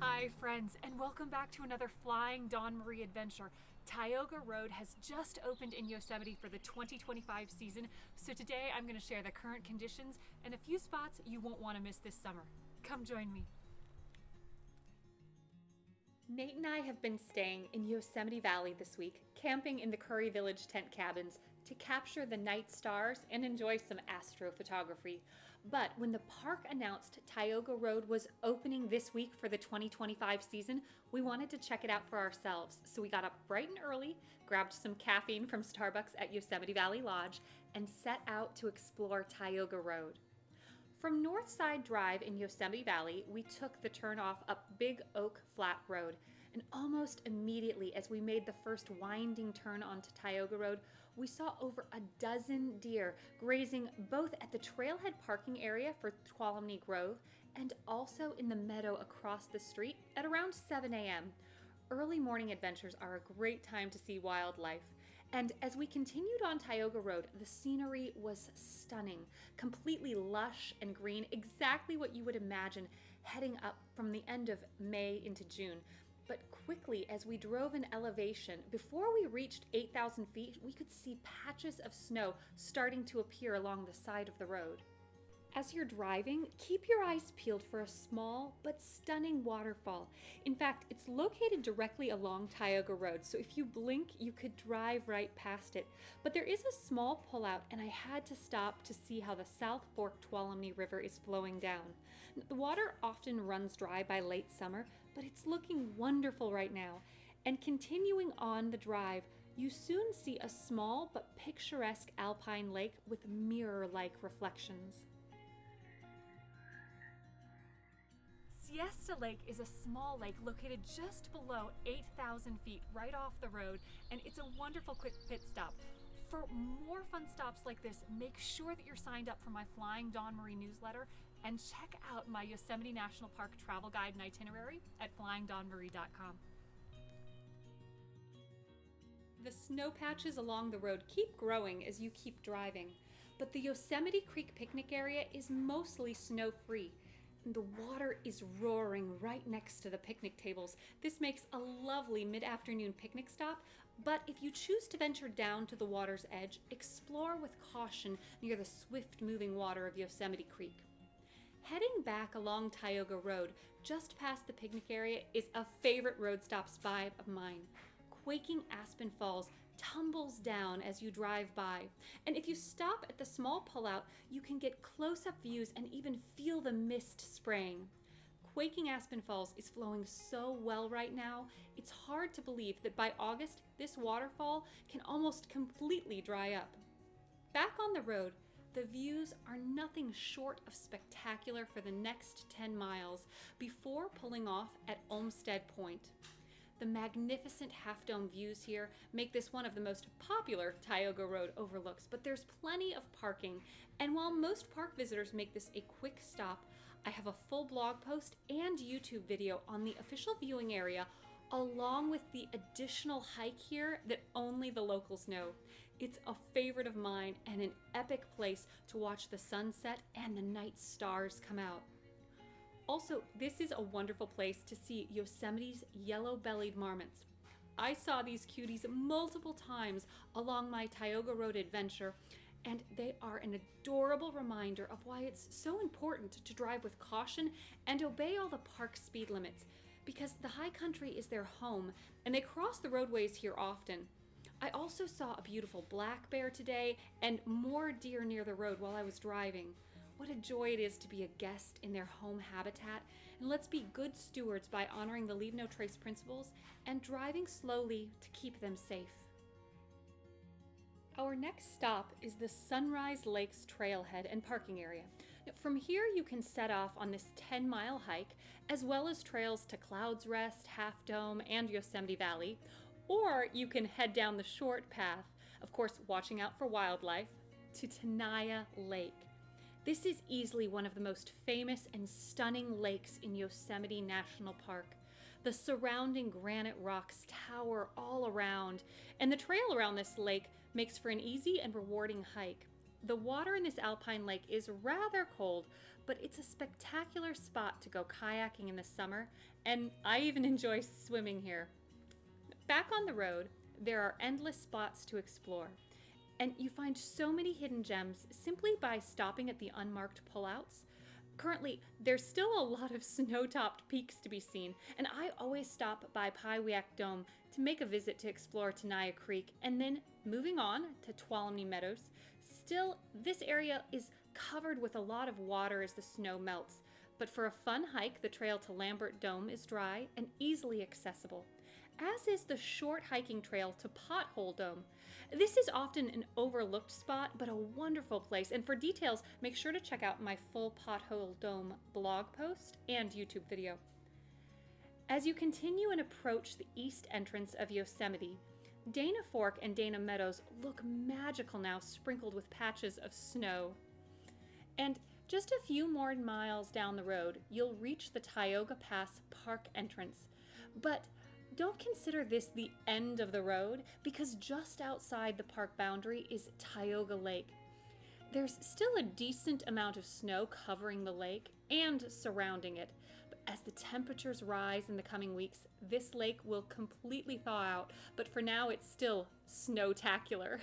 Hi friends, and welcome back to another Flying Dawn Marie adventure. Tioga Road has just opened in Yosemite for the 2025 season, so today I'm going to share the current conditions and a few spots you won't want to miss this summer. Come join me. Nate and I have been staying in Yosemite Valley this week, camping in the Curry Village tent cabins to capture the night stars and enjoy some astrophotography. But when the park announced Tioga Road was opening this week for the 2025 season, we wanted to check it out for ourselves. So we got up bright and early, grabbed some caffeine from Starbucks at Yosemite Valley Lodge, and set out to explore Tioga Road. From Northside Drive in Yosemite Valley, we took the turnoff up Big Oak Flat Road, and almost immediately as we made the first winding turn onto Tioga Road, we saw over a dozen deer grazing both at the trailhead parking area for Tuolumne Grove and also in the meadow across the street at around 7 a.m. Early morning adventures are a great time to see wildlife. And as we continued on Tioga Road, the scenery was stunning, completely lush and green, exactly what you would imagine heading up from the end of May into June. But quickly, as we drove in elevation, before we reached 8,000 feet, we could see patches of snow starting to appear along the side of the road. As you're driving, keep your eyes peeled for a small but stunning waterfall. In fact, it's located directly along Tioga Road, so if you blink, you could drive right past it. But there is a small pullout, and I had to stop to see how the South Fork Tuolumne River is flowing down. The water often runs dry by late summer, but it's looking wonderful right now. And continuing on the drive, you soon see a small but picturesque alpine lake with mirror-like reflections. Siesta Lake is a small lake located just below 8,000 feet right off the road, and it's a wonderful quick pit stop. For more fun stops like this, make sure that you're signed up for my Flying Dawn Marie newsletter and check out my Yosemite National Park travel guide and itinerary at flyingdawnmarie.com. The snow patches along the road keep growing as you keep driving, but the Yosemite Creek picnic area is mostly snow-free. The water is roaring right next to the picnic tables. This makes a lovely mid-afternoon picnic stop, but if you choose to venture down to the water's edge, explore with caution near the swift-moving water of Yosemite Creek. Heading back along Tioga Road, just past the picnic area, is a favorite road stop spot of mine. Quaking Aspen Falls tumbles down as you drive by. And if you stop at the small pullout, you can get close-up views and even feel the mist spraying. Quaking Aspen Falls is flowing so well right now, it's hard to believe that by August, this waterfall can almost completely dry up. Back on the road, the views are nothing short of spectacular for the next 10 miles before pulling off at Olmsted Point. The magnificent half-dome views here make this one of the most popular Tioga Road overlooks, but there's plenty of parking. And while most park visitors make this a quick stop, I have a full blog post and YouTube video on the official viewing area, along with the additional hike here that only the locals know. It's a favorite of mine and an epic place to watch the sunset and the night stars come out. Also, this is a wonderful place to see Yosemite's yellow-bellied marmots. I saw these cuties multiple times along my Tioga Road adventure, and they are an adorable reminder of why it's so important to drive with caution and obey all the park speed limits, because the high country is their home, and they cross the roadways here often. I also saw a beautiful black bear today and more deer near the road while I was driving. What a joy it is to be a guest in their home habitat, and let's be good stewards by honoring the Leave No Trace principles and driving slowly to keep them safe. Our next stop is the Sunrise Lakes trailhead and parking area. From here you can set off on this 10-mile hike, as well as trails to Clouds Rest, Half Dome, and Yosemite Valley, or you can head down the short path, of course watching out for wildlife, to Tenaya Lake. This is easily one of the most famous and stunning lakes in Yosemite National Park. The surrounding granite rocks tower all around, and the trail around this lake makes for an easy and rewarding hike. The water in this alpine lake is rather cold, but it's a spectacular spot to go kayaking in the summer, and I even enjoy swimming here. Back on the road, there are endless spots to explore, and you find so many hidden gems simply by stopping at the unmarked pullouts. Currently, there's still a lot of snow-topped peaks to be seen, and I always stop by Pyewiak Dome to make a visit to explore Tioga Creek, and then moving on to Tuolumne Meadows. Still, this area is covered with a lot of water as the snow melts, but for a fun hike, the trail to Lambert Dome is dry and easily accessible, as is the short hiking trail to Pothole Dome. This is often an overlooked spot, but a wonderful place, and for details, make sure to check out my full Pothole Dome blog post and YouTube video. As you continue and approach the east entrance of Yosemite, Dana Fork and Dana Meadows look magical now, sprinkled with patches of snow. And just a few more miles down the road, you'll reach the Tioga Pass Park Entrance. But don't consider this the end of the road, because just outside the park boundary is Tioga Lake. There's still a decent amount of snow covering the lake and surrounding it, but as the temperatures rise in the coming weeks, this lake will completely thaw out, but for now it's still snowtacular.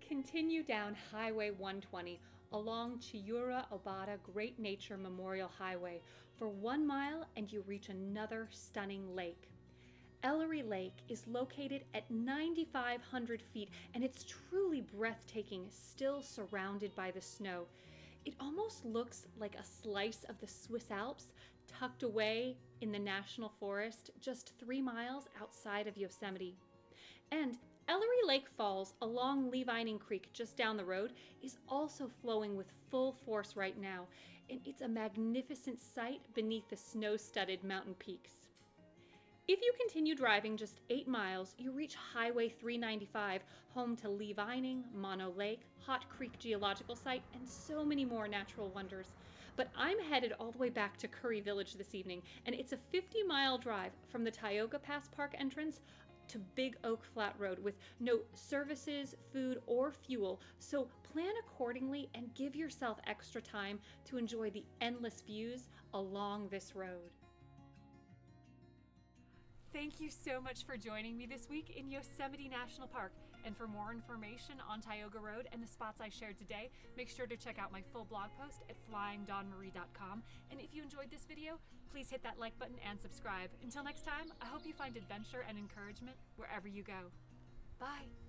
Continue down Highway 120 along Chiura-Obata Great Nature Memorial Highway for 1 mile and you reach another stunning lake. Ellery Lake is located at 9,500 feet and it's truly breathtaking, still surrounded by the snow. It almost looks like a slice of the Swiss Alps tucked away in the National Forest just 3 miles outside of Yosemite. And Ellery Lake Falls along Levining Creek just down the road is also flowing with full force right now, and it's a magnificent sight beneath the snow-studded mountain peaks. If you continue driving just 8 miles, you reach Highway 395, home to Levining, Mono Lake, Hot Creek Geological Site, and so many more natural wonders. But I'm headed all the way back to Curry Village this evening, and it's a 50-mile drive from the Tioga Pass Park entrance to Big Oak Flat Road with no services, food, or fuel, so plan accordingly and give yourself extra time to enjoy the endless views along this road. Thank you so much for joining me this week in Yosemite National Park. And for more information on Tyogga Road and the spots I shared today, make sure to check out my full blog post at flyingdawnmarie.com. And if you enjoyed this video, please hit that like button and subscribe. Until next time, I hope you find adventure and encouragement wherever you go. Bye.